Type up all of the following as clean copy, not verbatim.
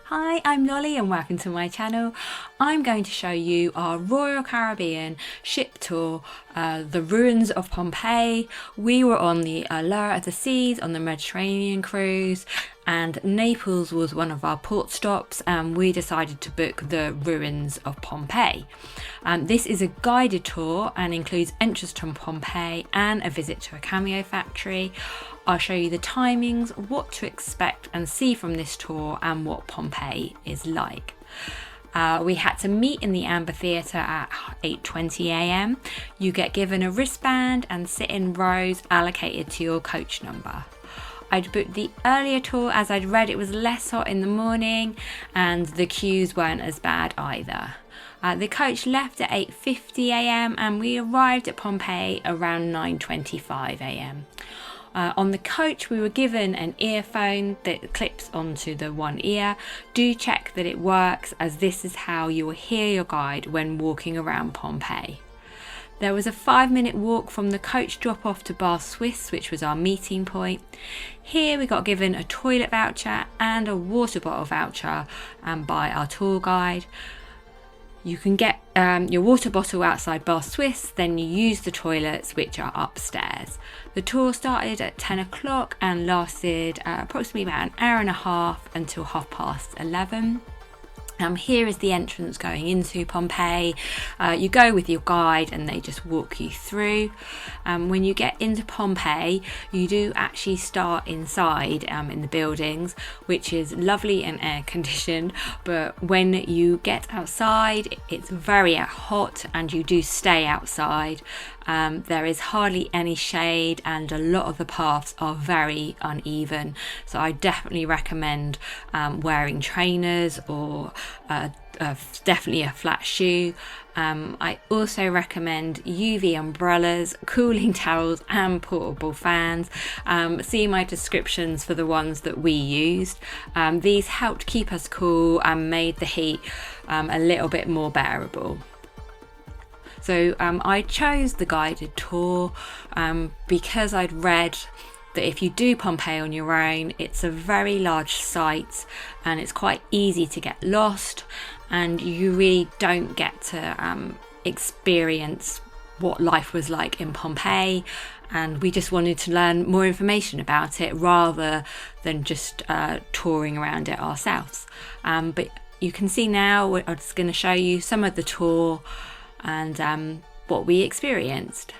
Hi, I'm Lolly and welcome to my channel. I'm going to show you our Royal Caribbean ship tour, the Ruins of Pompeii. We were on the Allure of the Seas on the Mediterranean cruise, and Naples was one of our port stops, and we decided to book the Ruins of Pompeii. This is a guided tour and includes entrance to Pompeii and a visit to a cameo factory. I'll show you the timings, what to expect and see from this tour, and what Pompeii is like. We had to meet in the amphitheatre at 8:20 a.m. You get given a wristband and sit in rows allocated to your coach number. I'd booked the earlier tour as I'd read it was less hot in the morning and the queues weren't as bad either. The coach left at 8:50 a.m. and we arrived at Pompeii around 9:25 a.m. On the coach we were given an earphone that clips onto the one ear. Do check that it works, as this is how you will hear your guide when walking around Pompeii. There was a 5-minute walk from the coach drop off to Bar Suisse, which was our meeting point. Here we got given a toilet voucher and a water bottle voucher by our tour guide. You can get your water bottle outside Bar Suisse, then you use the toilets, which are upstairs. The tour started at 10 o'clock and lasted approximately about an hour and a half until 11:30. Here is the entrance going into Pompeii. You go with your guide and they just walk you through. When you get into Pompeii, you do actually start inside in the buildings, which is lovely and air conditioned, but when you get outside it's very hot and you do stay outside. There is hardly any shade and a lot of the paths are very uneven, so I definitely recommend wearing trainers or definitely a flat shoe. I also recommend UV umbrellas, cooling towels and portable fans. See my descriptions for the ones that we used. These helped keep us cool and made the heat a little bit more bearable. So I chose the guided tour because I'd read that if you do Pompeii on your own, it's a very large site and it's quite easy to get lost, and you really don't get to experience what life was like in Pompeii, and we just wanted to learn more information about it rather than just touring around it ourselves. But you can see now, I'm just going to show you some of the tour and what we experienced.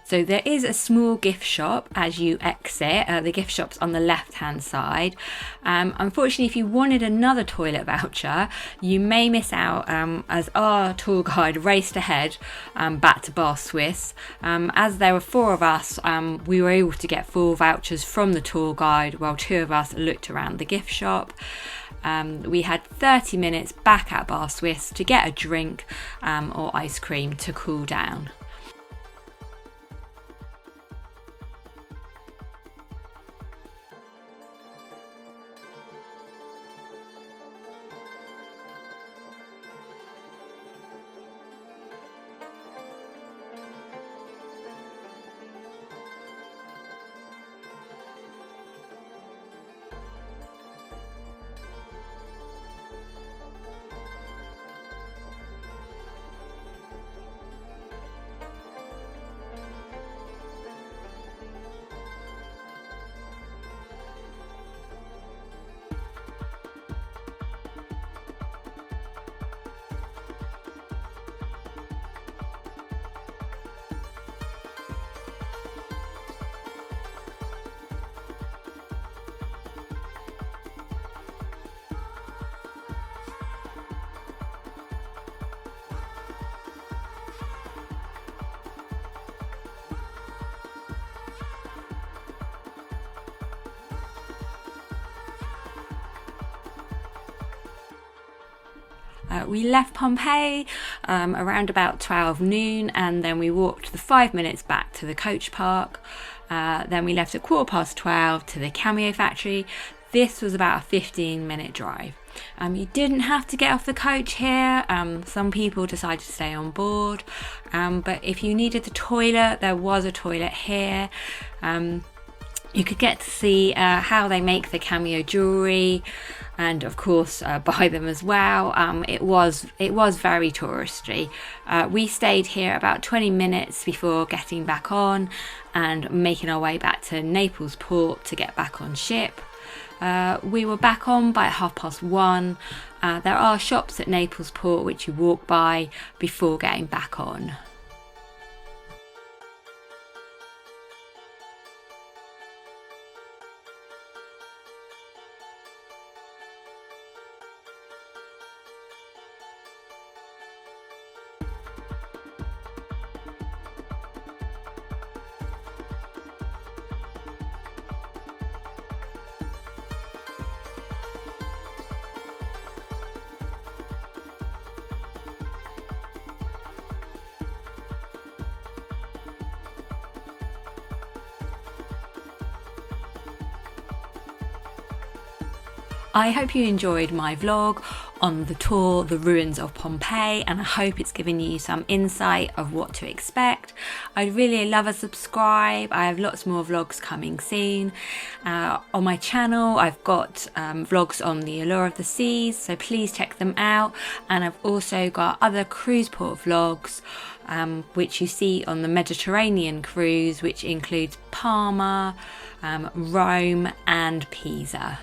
So there is a small gift shop as you exit. The gift shop's on the left hand side. Unfortunately, if you wanted another toilet voucher, you may miss out as our tour guide raced ahead back to Bar Suisse. As there were 4 of us, we were able to get 4 vouchers from the tour guide while 2 of us looked around the gift shop. We had 30 minutes back at Bar Suisse to get a drink or ice cream to cool down. We left Pompeii around about 12 noon, and then we walked the 5 minutes back to the coach park. Then we left at 12:15 to the cameo factory. This was about a 15-minute drive. You didn't have to get off the coach here. Some people decided to stay on board, but if you needed the toilet, there was a toilet here. You could get to see how they make the cameo jewellery, and of course buy them as well. It was very touristy. We stayed here about 20 minutes before getting back on and making our way back to Naples port to get back on ship. We were back on by 1:30. There are shops at Naples port which you walk by before getting back on. I hope you enjoyed my vlog on the tour, the ruins of Pompeii, and I hope it's given you some insight of what to expect. I'd really love a subscribe. I have lots more vlogs coming soon. On my channel, I've got vlogs on the Allure of the Seas, so please check them out. And I've also got other cruise port vlogs, which you see on the Mediterranean cruise, which includes Parma, Rome and Pisa.